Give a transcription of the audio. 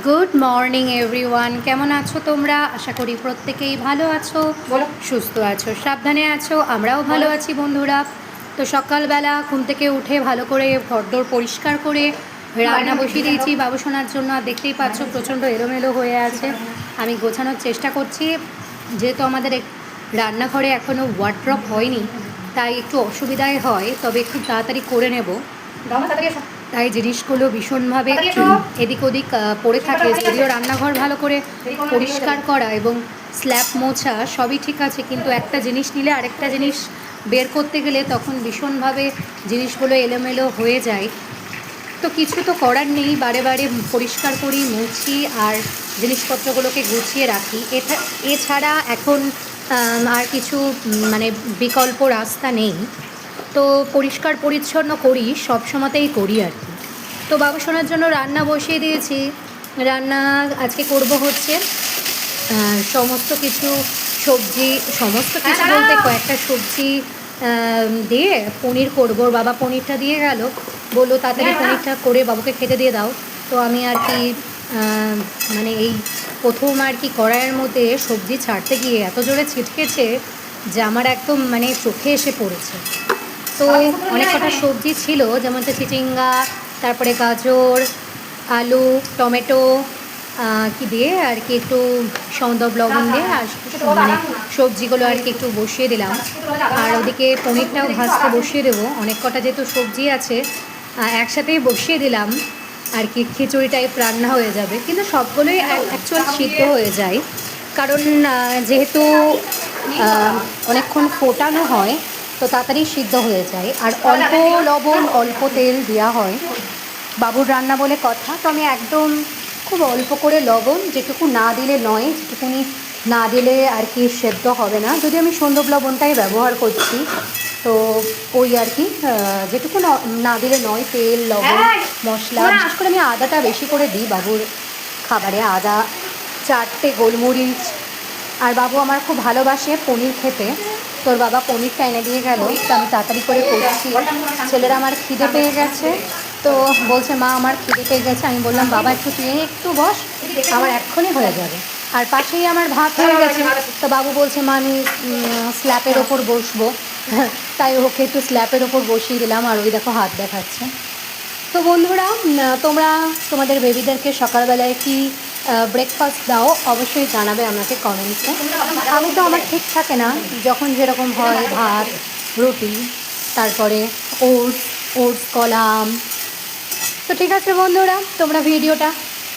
Good morning everyone, কেমন আছো তোমরা? আশা করি প্রত্যেকেই ভালো আছো, সুস্থ আছো, সাবধানে আছো। আমরাও ভালো আছি বন্ধুরা। তো সকালবেলা ঘুম থেকে উঠে ভালো করে ঘরদোর পরিষ্কার করে রান্না বসিয়ে দিয়েছি বাবু শোনার জন্য। আর দেখতেই পাচ্ছ প্রচণ্ড এলোমেলো হয়ে আছে। আমি গোছানোর চেষ্টা করছি, যেহেতু আমাদের রান্নাঘরে এখনও ওয়ার্ড্রপ হয়নি, তাই একটু অসুবিধাই হয়, তবে খুব তাড়াতাড়ি করে নেব। তাই জিনিসগুলো ভীষণভাবে এদিক ওদিক পড়ে থাকে। যদিও রান্নাঘর ভালো করে পরিষ্কার করা এবং স্ল্যাব মোছা সবই ঠিক আছে, কিন্তু একটা জিনিস নিলে আরেকটা জিনিস বের করতে গেলে তখন ভীষণভাবে জিনিসগুলো এলোমেলো হয়ে যায়। তো কিছু তো করার নেই, বারে বারে পরিষ্কার করি, মুছি আর জিনিসপত্রগুলোকে গুছিয়ে রাখি। এছাড়া এখন আর কিছু মানে বিকল্প রাস্তা নেই। তো পরিষ্কার পরিচ্ছন্ন করি, সব সময়তেই করি আর কি। তো বাবু শোনার জন্য রান্না বসিয়ে দিয়েছি। রান্না আজকে করব হচ্ছে সমস্ত কিছু সবজি, সমস্ত কিছু বলতে কয়েকটা সবজি দিয়ে পনির করবো। বাবা পনিরটা দিয়ে গেল, বললো তাড়াতাড়ি পনিরটা করে বাবুকে খেতে দিয়ে দাও। তো আমি আর কি মানে এই প্রথম আর কি কড়াইয়ের মধ্যে সবজি ছাড়তে গিয়ে এত জোরে ছিটকেছে যে আমার একদম মানে চোখে এসে পড়েছে। তো অনেক কটা সবজি ছিল, যেমন হচ্ছে চিচিঙ্গা, তারপরে গাজর, আলু, টমেটো কি দিয়ে আর কি একটু সন্দব লবণ দিয়ে আর মানে সবজিগুলো আর কি একটু বসিয়ে দিলাম। আর ওদিকে পনিরটাও ভাজতে বসিয়ে দেবো। অনেক কটা যেহেতু সবজি আছে একসাথেই বসিয়ে দিলাম আর কি, খিচুড়ি টাইপ রান্না হয়ে যাবে। কিন্তু সবগুলোই অ্যাকচুয়াল সিদ্ধ হয়ে যায়, কারণ যেহেতু অনেকক্ষণ ফোটানো হয় তো তাড়াতাড়ি সিদ্ধ হয়ে যায়। আর অল্প লবণ অল্প তেল দেওয়া হয়, বাবুর রান্না বলে কথা। তো আমি একদম খুব অল্প করে লবণ, যেটুকু না দিলে নয়, যেটুকুনি না দিলে আর কি সেদ্ধ হবে না। যদি আমি সন্দব লবণটাই ব্যবহার করছি, তো ওই আর কি যেটুকু না দিলে নয়, তেল, লবণ, মশলা। বিশেষ করে আমি আদাটা বেশি করে দিই বাবুর খাবারে, আদা, 4টে গোলমরিচ। আর বাবু আমার খুব ভালোবাসে পনির খেতে। তোর বাবা পনিরটা এনে দিয়ে গেল, তো আমি তাড়াতাড়ি করে করছি। ছেলেরা আমার খিদে পেয়ে গেছে, তো বলছে মা আমার খিদে পেয়ে গেছে। আমি বললাম বাবা একটু তুই একটু বস, আমার এক্ষুনি হয়ে যাবে। আর পাশেই আমার ভাত হয়ে গেছে। তো বাবু বলছে মা আমি স্ল্যাপের ওপর বসবো, তাই ওকে একটু স্ল্যাপের ওপর বসিয়ে দিলাম। আর ওই দেখো হাত দেখাচ্ছে। তো বন্ধুরা, তোমরা তোমাদের বেবিদেরকে সকালবেলায় কি ব্রেকফাস্ট দাও অবশ্যই জানাবে আমাকে কমেন্টসে। আমি তো আমার ঠিক থাকে না, যখন যেরকম হয় ভাত, রুটি, তারপরে ওটস, কলা, আম। তো ঠিক আছে বন্ধুরা, তোমরা ভিডিওটা